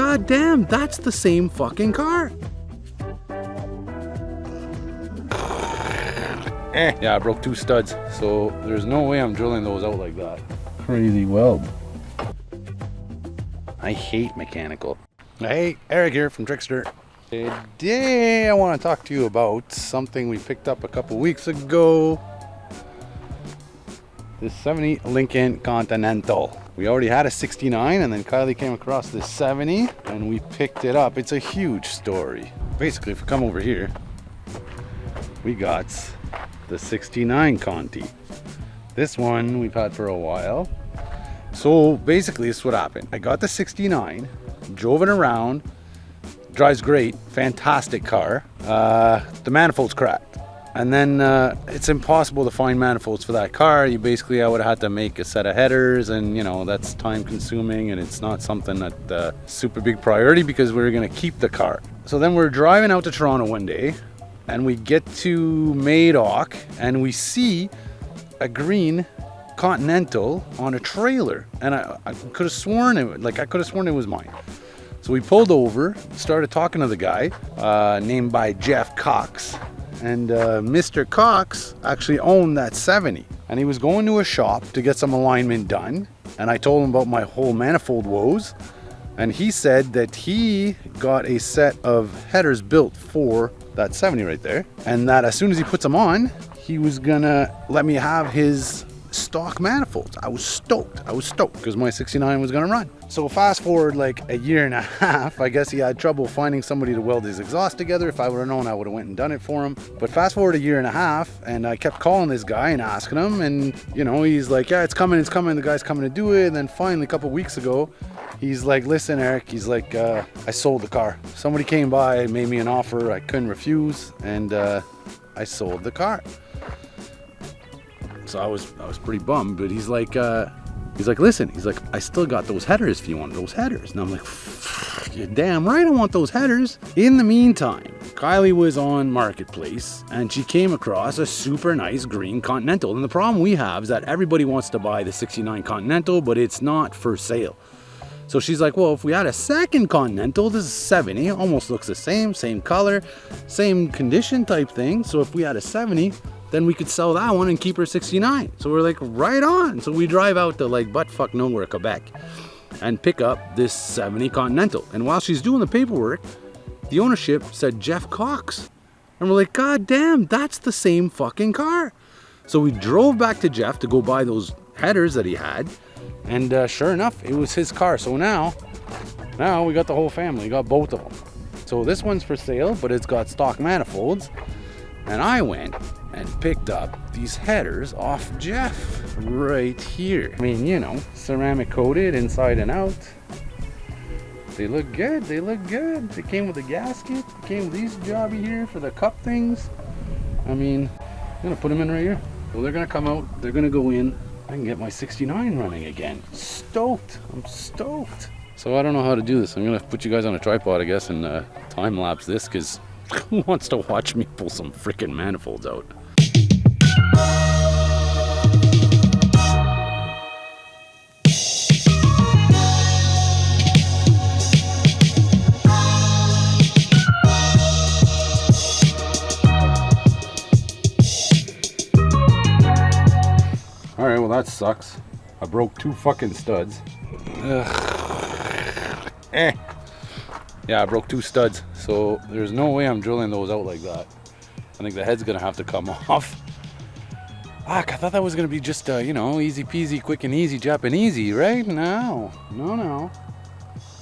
God damn, that's the same fucking car. Yeah, I broke 2 studs, so there's no way I'm drilling those out like that. Crazy weld. I hate mechanical. Hey, Eric here from Trickster. Today I want to talk to you about something we picked up a couple weeks ago. This 70 Lincoln Continental. We already had a 69 and then Kylie came across this 70 and we picked it up. It's a huge story. Basically, if we come over here, we got the 69 Conti. This one we've had for a while. So basically this is what happened. I got the 69, drove it around, drives great, fantastic car. The manifold's cracked. And then it's impossible to find manifolds for that car. I would have had to make a set of headers, and you know, that's time consuming and it's not something that super big priority because we're gonna keep the car. So then we're driving out to Toronto one day and we get to Madoc and we see a green Continental on a trailer, and I could have sworn it was mine. So we pulled over, started talking to the guy named by Jeff Cox, and Mr. Cox actually owned that 70, and he was going to a shop to get some alignment done, and I told him about my whole manifold woes, and he said that he got a set of headers built for that 70 right there, and that as soon as he puts them on, he was gonna let me have his stock manifolds. I was stoked because my 69 was gonna run. So fast forward like a year and a half, I guess he had trouble finding somebody to weld his exhaust together. If I would have known, I would have went and done it for him. But fast forward a year and a half, and I kept calling this guy and asking him, and you know, he's like, yeah, it's coming, the guy's coming to do it. And then finally a couple weeks ago, he's like, listen, Eric, he's like, I sold the car. Somebody came by, made me an offer I couldn't refuse, and I sold the car. So I was pretty bummed, but he's like, listen, I still got those headers if you want those headers. And I'm like, you're damn right I want those headers. In the meantime, Kylie was on Marketplace and she came across a super nice green Continental. And the problem we have is that everybody wants to buy the 69 Continental, but it's not for sale. So she's like, well, if we had a second Continental, this is 70, almost looks the same color, same condition type thing. So if we had a 70, then we could sell that one and keep her 69. So we're like, right on. So we drive out to like buttfuck nowhere, Quebec, and pick up this 70 Continental. And while she's doing the paperwork, the ownership said Jeff Cox. And we're like, God damn, that's the same fucking car. So we drove back to Jeff to go buy those headers that he had. And sure enough, it was his car. So now we got the whole family, we got both of them. So this one's for sale, but it's got stock manifolds. And I went and picked up these headers off Jeff right here. I mean, you know, ceramic coated inside and out. They look good, they came with a gasket, they came with these jobby here for the cup things. I mean, I'm gonna put them in right here. So they're gonna come out, they're gonna go in. I can get my 69 running again. Stoked, I'm stoked. So I don't know how to do this. I'm gonna put you guys on a tripod, I guess, and time lapse this, because who wants to watch me pull some freaking manifolds out? Alright, well that sucks. I broke 2 fucking studs. Yeah, I broke 2 studs, so there's no way I'm drilling those out like that. I think the head's gonna have to come off. I thought that was gonna be just, you know, easy peasy, quick and easy, Japanesey, right? No.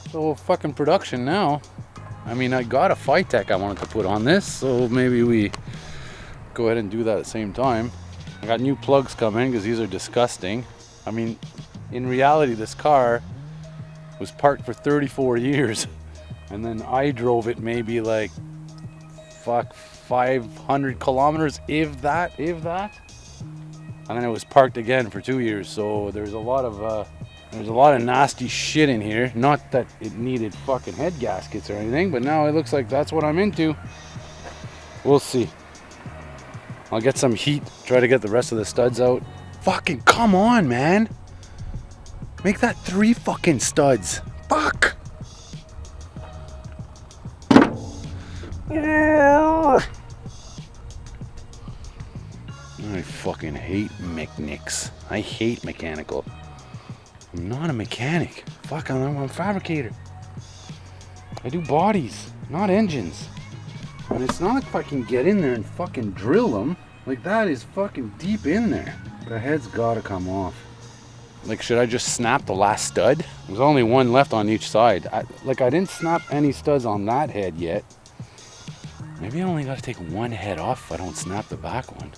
The whole fucking production now. I mean, I got a Phytech I wanted to put on this, so maybe we go ahead and do that at the same time. I got new plugs coming because these are disgusting. I mean, in reality, this car was parked for 34 years. And then I drove it maybe like 500 kilometers, if that. And then it was parked again for 2 years. So there's a lot of nasty shit in here. Not that it needed fucking head gaskets or anything, but now it looks like that's what I'm into. We'll see. I'll get some heat, try to get the rest of the studs out. Fucking come on, man. Make that 3 fucking studs. Fuck. I fucking hate mechanics. I hate mechanical. I'm not a mechanic. Fuck, I'm a fabricator. I do bodies, not engines. And it's not like if I can get in there and fucking drill them. Like, that is fucking deep in there. The head's gotta come off. Like, should I just snap the last stud? There's only one left on each side. I didn't snap any studs on that head yet. Maybe I only gotta take one head off if I don't snap the back one.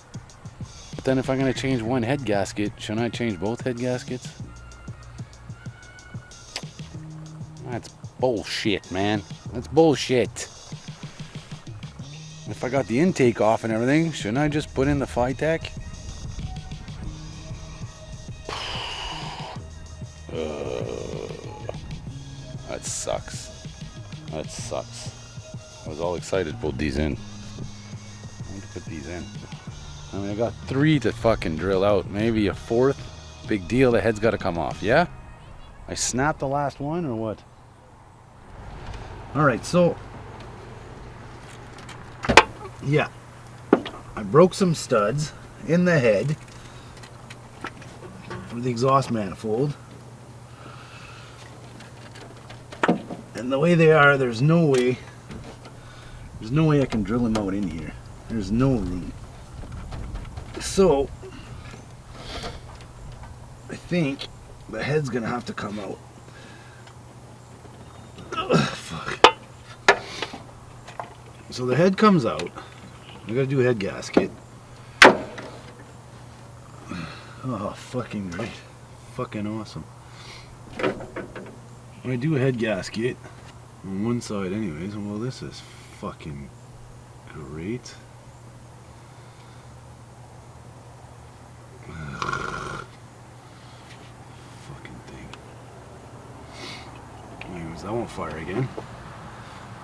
But then if I'm gonna change one head gasket, shouldn't I change both head gaskets? That's bullshit, man. That's bullshit. If I got the intake off and everything, shouldn't I just put in the Phytech? That sucks. That sucks. I was all excited to put these in. I want to put these in. I mean, I got 3 to fucking drill out. Maybe a 4th. Big deal, the head's got to come off, yeah? I snapped the last one or what? Alright, so... yeah. I broke some studs in the head for the exhaust manifold. And the way they are, there's no way I can drill them out in here. There's no room. So I think the head's gonna have to come out. Ugh, fuck. So the head comes out. I gotta do a head gasket. Oh, fucking great. Fucking awesome. When I do a head gasket on one side anyways, well, this is fucking great. Ugh. Fucking thing. Anyways, that won't fire again.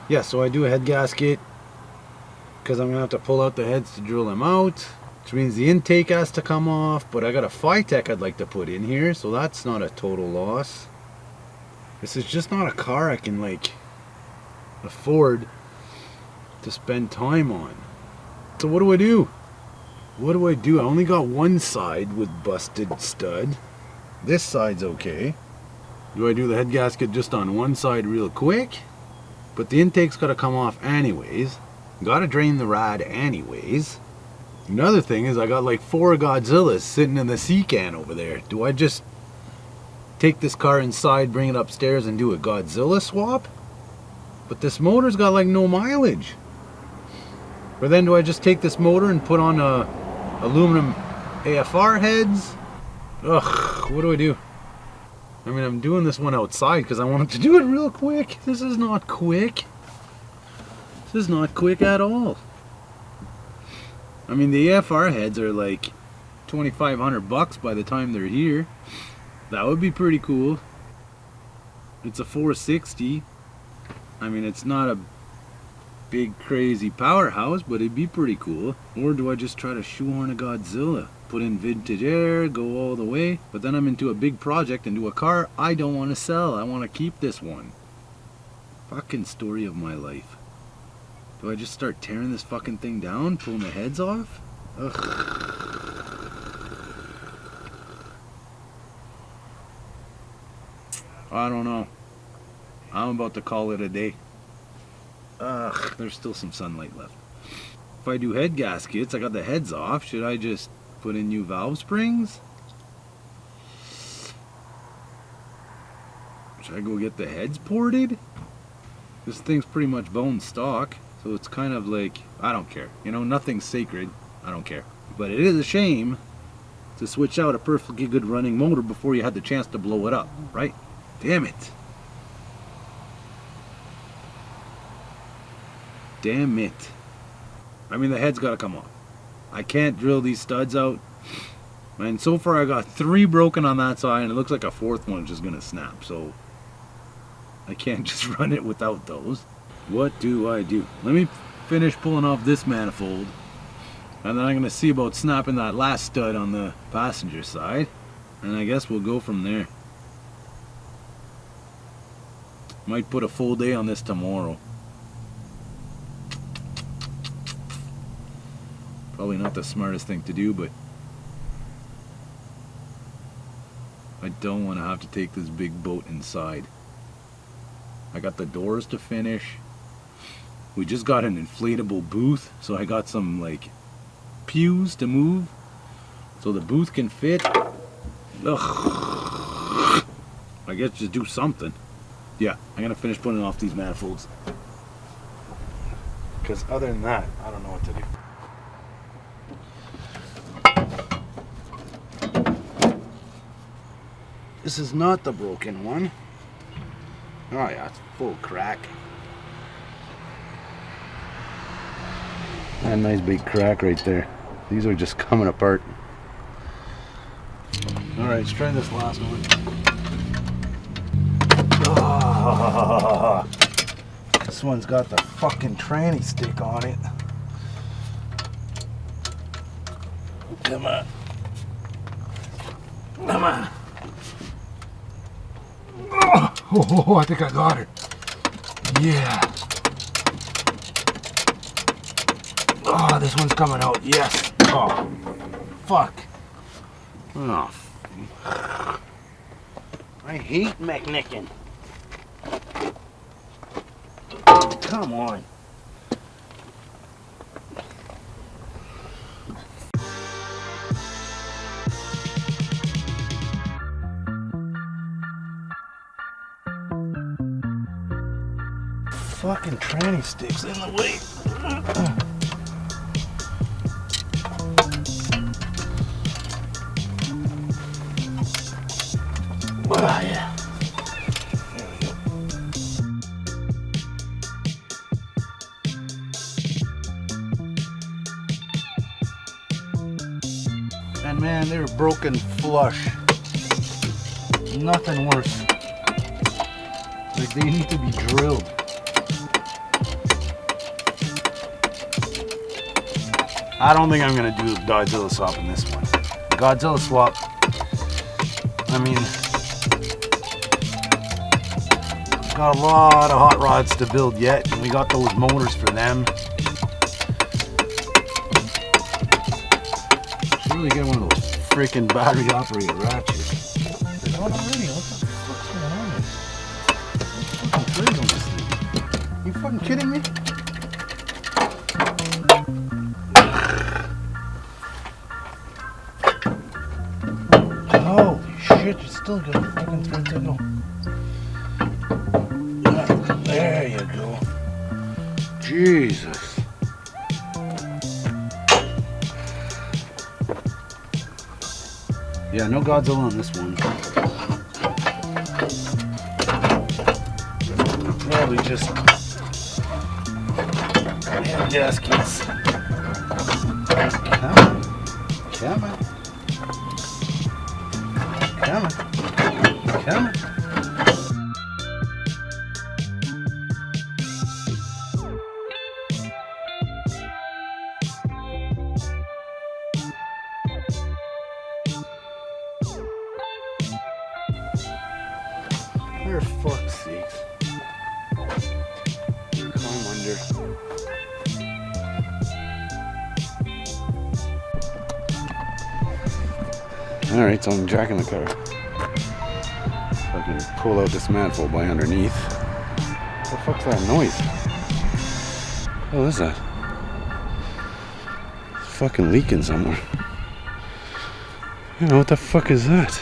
Yeah, so I do a head gasket because I'm gonna have to pull out the heads to drill them out, which means the intake has to come off, but I got a Phytech I'd like to put in here, so that's not a total loss. This is just not a car I can like afford to spend time on. So what do I do? What do I do? I only got one side with busted stud. This side's okay. Do I do the head gasket just on one side real quick? But the intake's gotta come off anyways. Gotta drain the rad anyways. Another thing is I got like 4 Godzillas sitting in the sea can over there. Do I just take this car inside, bring it upstairs and do a Godzilla swap? But this motor's got like no mileage. Or then do I just take this motor and put on aluminum AFR heads? Ugh, what do I do? I mean, I'm doing this one outside because I wanted to do it real quick. This is not quick. This is not quick at all. I mean, the AFR heads are like $2,500 by the time they're here. That would be pretty cool. It's a 460. I mean, it's not a big crazy powerhouse, but it'd be pretty cool. Or do I just try to shoehorn a Godzilla? Put in vintage air, go all the way, but then I'm into a big project and do a car I don't want to sell. I want to keep this one. Fucking story of my life. Do I just start tearing this fucking thing down, pulling the heads off? Ugh. I don't know. I'm about to call it a day. Ugh, there's still some sunlight left. If I do head gaskets, I got the heads off. Should I just put in new valve springs? Should I go get the heads ported? This thing's pretty much bone stock, so it's kind of like, I don't care. You know, nothing's sacred. I don't care. But it is a shame to switch out a perfectly good running motor before you had the chance to blow it up, right? Damn it. Damn it. I mean, the head's got to come off. I can't drill these studs out. And so far I got 3 broken on that side, and it looks like a 4th one's just going to snap. So I can't just run it without those. What do I do? Let me finish pulling off this manifold, and then I'm going to see about snapping that last stud on the passenger side. And I guess we'll go from there. Might put a full day on this tomorrow. Probably not the smartest thing to do, but I don't want to have to take this big boat inside. I got the doors to finish. We just got an inflatable booth, so I got some like pews to move so the booth can fit. Ugh. I guess just do something. Yeah, I'm gonna finish putting off these manifolds. Because other than that, I don't know what to do. This is not the broken one. Oh yeah, it's full crack. And a nice big crack right there. These are just coming apart. Alright, let's try this last one. Oh, this one's got the fucking tranny stick on it. Come on. Come on. Oh, I think I got her. Yeah. Oh, this one's coming out. Yes. Oh, fuck. Oh. I hate McNickin. Come on. Fucking tranny sticks in the way. Oh, yeah. There we go. And man, they're broken flush. Nothing worse. Like they need to be drilled. I don't think I'm gonna do the Godzilla swap in this one. Godzilla swap, I mean, got a lot of hot rods to build yet, and we got those motors for them. Should really get one of those freaking battery operated ratchets. They're gone already. What the fuck's going on here? Fucking trees on this thing. You fucking kidding me? Holy shit, you still got a fucking thread to go. There you go. Jesus. Yeah, no Godzilla on this one. Probably just hand gaskets. Come on. Come on. Come on. Come on. For fuck's sakes. Climb under. Alright, so I'm jacking the car. So I can pull out this manifold by underneath. What the fuck's that noise? What is that? It's fucking leaking somewhere. You know, what the fuck is that?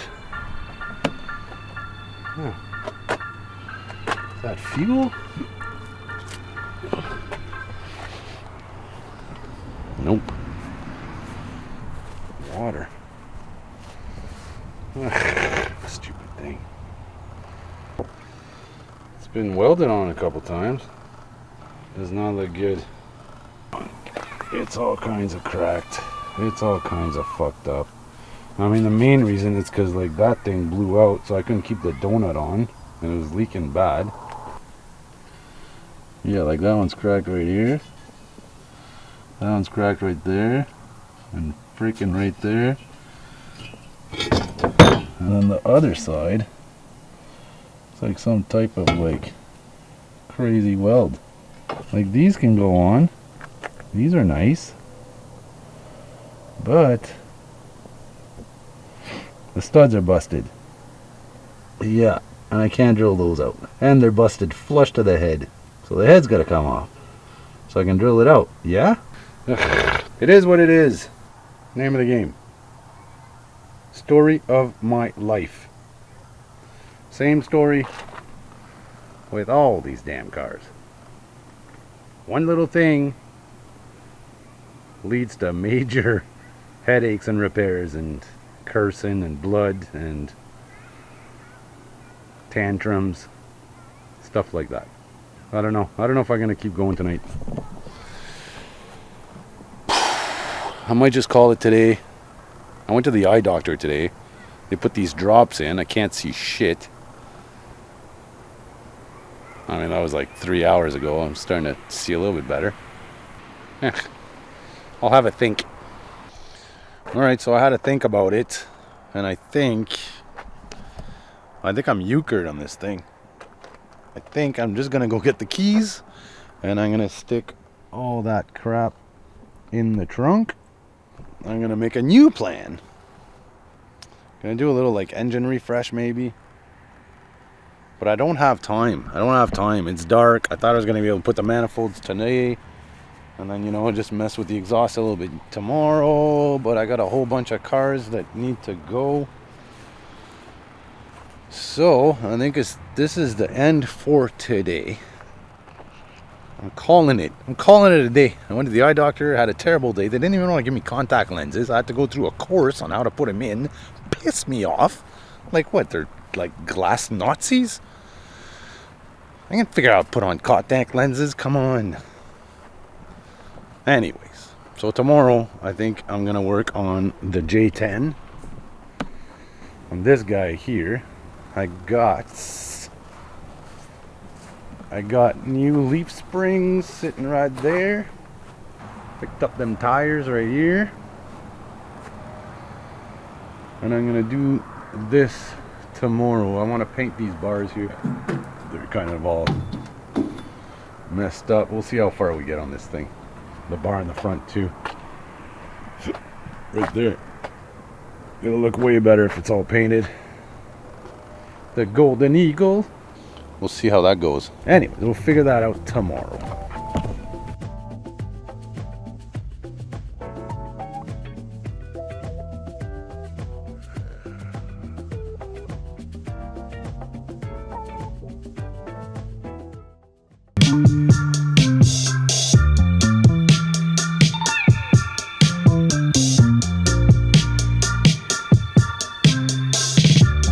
Oh. Is that fuel? Nope. Water. Stupid thing. It's been welded on a couple times. Does not look good. It's all kinds of cracked. It's all kinds of fucked up. I mean, the main reason is because like that thing blew out, so I couldn't keep the donut on, and it was leaking bad. Yeah, like that one's cracked right here. That one's cracked right there, and freaking right there. And then the other side, it's like some type of like crazy weld. Like these can go on. These are nice. but the studs are busted. Yeah, and I can't drill those out. And they're busted flush to the head. So the head's got to come off. So I can drill it out. Yeah? It is what it is. Name of the game. Story of my life. Same story with all these damn cars. One little thing leads to major headaches and repairs and cursing and blood and tantrums, stuff like that. I don't know if I'm gonna keep going tonight. I might just call it today. I went to the eye doctor today. They put these drops in. I can't see shit. I mean, that was like 3 hours ago. I'm starting to see a little bit better. I'll have a think. Alright, so I had to think about it. And I think I'm euchred on this thing. I think I'm just gonna go get the keys. And I'm gonna stick all that crap in the trunk. I'm gonna make a new plan. Gonna do a little like engine refresh maybe. But I don't have time. It's dark. I thought I was gonna be able to put the manifolds today. And then, you know, just mess with the exhaust a little bit tomorrow. But I got a whole bunch of cars that need to go. So I think this is the end for today. I'm calling it a day. I went to the eye doctor, had a terrible day. They didn't even want to give me contact lenses. I had to go through a course on how to put them in. Piss me off. Like what, they're like glass Nazis? I can figure out how to put on contact lenses, come on. Anyways, so tomorrow I think I'm gonna work on the J10. On this guy here, I got new leaf springs sitting right there. Picked up them tires right here. And I'm gonna do this tomorrow. I want to paint these bars here. They're kind of all messed up. We'll see how far we get on this thing. The bar in the front too. Right there. It'll look way better if it's all painted. The Golden Eagle. We'll see how that goes. Anyways, we'll figure that out tomorrow.